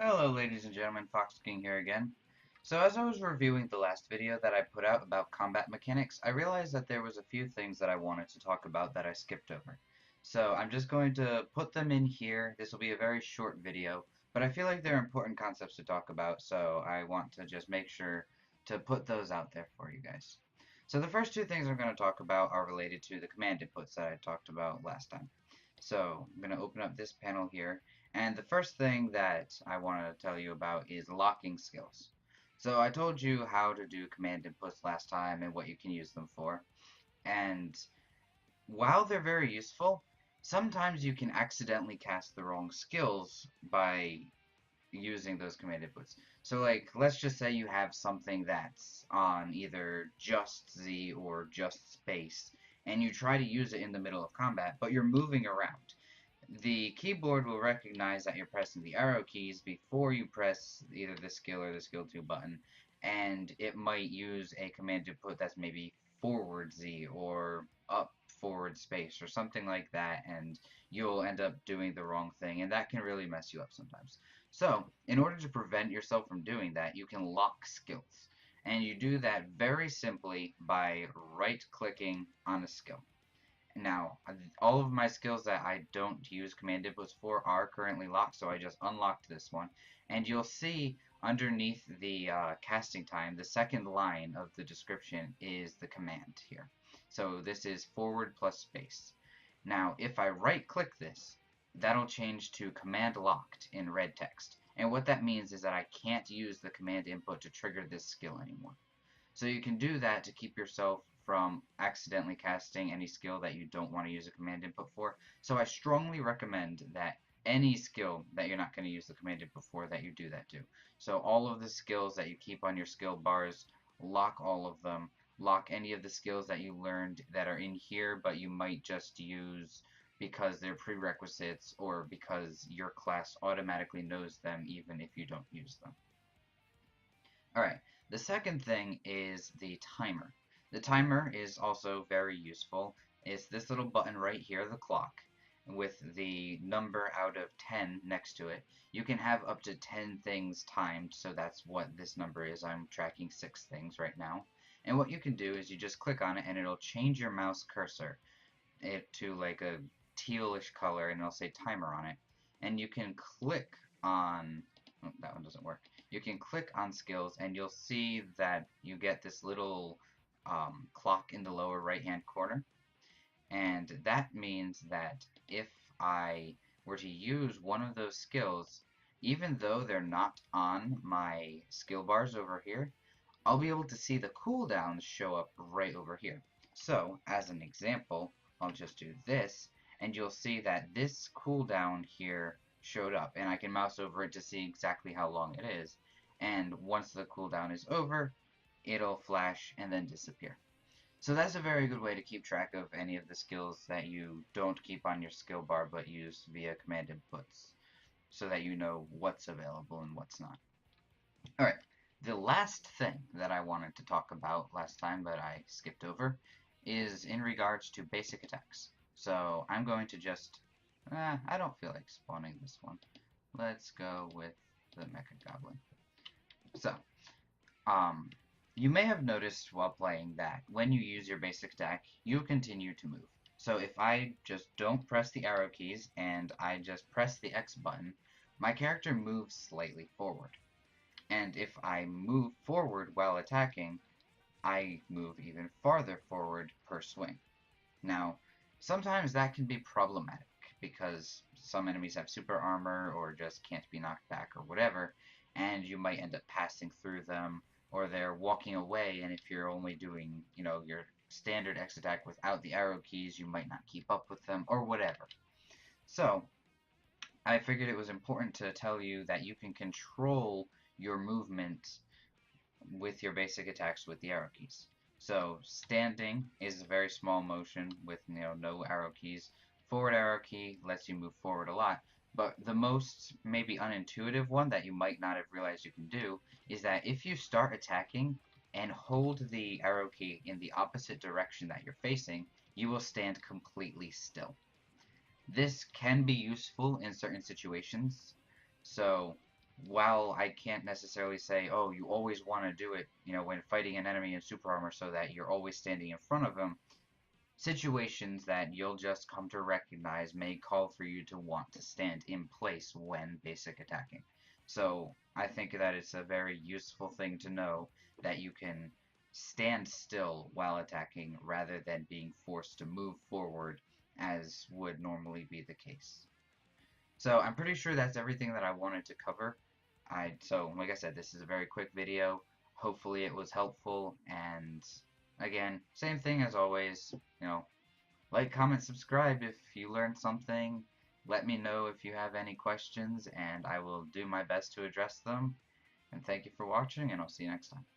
Hello ladies and gentlemen, Fox King here again. So as I was reviewing the last video that I put out about combat mechanics, I realized that there was a few things that I wanted to talk about that I skipped over. So I'm just going to put them in here. This will be a very short video, but I feel like they're important concepts to talk about, so I want to just make sure to put those out there for you guys. So the first two things I'm going to talk about are related to the command inputs that I talked about last time. So I'm going to open up this panel here, and the first thing that I want to tell you about is locking skills. So I told you how to do command inputs last time and what you can use them for. And while they're very useful, sometimes you can accidentally cast the wrong skills by using those command inputs. So like, let's just say you have something that's on either just Z or just space, and you try to use it in the middle of combat, but you're moving around. The keyboard will recognize that you're pressing the arrow keys before you press either the skill or the skill 2 button, and it might use a command input that's maybe forward Z or up forward space or something like that, and you'll end up doing the wrong thing, and that can really mess you up sometimes. So, in order to prevent yourself from doing that, you can lock skills. And you do that very simply by right-clicking on a skill. Now, all of my skills that I don't use command inputs for are currently locked, so I just unlocked this one. And you'll see underneath the casting time, the second line of the description is the command here. So this is forward plus space. Now, if I right-click this, that'll change to command locked in red text. And what that means is that I can't use the command input to trigger this skill anymore. So you can do that to keep yourself from accidentally casting any skill that you don't want to use a command input for. So I strongly recommend that any skill that you're not going to use the command input for, that you do that too. So all of the skills that you keep on your skill bars, lock all of them. Lock any of the skills that you learned that are in here, but you might just use because they're prerequisites or because your class automatically knows them even if you don't use them. Alright, the second thing is the timer. The timer is also very useful. It's this little button right here, the clock, with the number out of 10 next to it. You can have up to 10 things timed, so that's what this number is. I'm tracking 6 things right now. And what you can do is you just click on it and it'll change your mouse cursor to like a tealish color and it'll say timer on it. And you can click on oh, that one doesn't work. You can click on skills and you'll see that you get this little clock in the lower right hand corner, and that means that if I were to use one of those skills, even though they're not on my skill bars over here, I'll be able to see the cooldowns show up right over here. So as an example, I'll just do this and you'll see that this cooldown here showed up, and I can mouse over it to see exactly how long it is, and once the cooldown is over, it'll flash and then disappear. So that's a very good way to keep track of any of the skills that you don't keep on your skill bar but use via command inputs, so that you know what's available and what's not. Alright, the last thing that I wanted to talk about last time but I skipped over is in regards to basic attacks. So I'm going to just I don't feel like spawning this one. Let's go with the Mecha Goblin. So, you may have noticed while playing that when you use your basic attack, you continue to move. So if I just don't press the arrow keys and I just press the X button, my character moves slightly forward. And if I move forward while attacking, I move even farther forward per swing. Now, sometimes that can be problematic because some enemies have super armor or just can't be knocked back or whatever, and you might end up passing through them, or they're walking away, and if you're only doing, your standard X attack without the arrow keys, you might not keep up with them, or whatever. So, I figured it was important to tell you that you can control your movement with your basic attacks with the arrow keys. So standing is a very small motion with no arrow keys. Forward arrow key lets you move forward a lot, but the most maybe unintuitive one that you might not have realized you can do is that if you start attacking and hold the arrow key in the opposite direction that you're facing, you will stand completely still. This can be useful in certain situations. So while I can't necessarily say, oh, you always want to do it, when fighting an enemy in super armor so that you're always standing in front of them, situations that you'll just come to recognize may call for you to want to stand in place when basic attacking. So I think that it's a very useful thing to know that you can stand still while attacking rather than being forced to move forward as would normally be the case. So I'm pretty sure that's everything that I wanted to cover. So like I said, this is a very quick video. Hopefully it was helpful, and again, same thing as always, like, comment, subscribe if you learned something. Let me know if you have any questions, and I will do my best to address them. And thank you for watching, and I'll see you next time.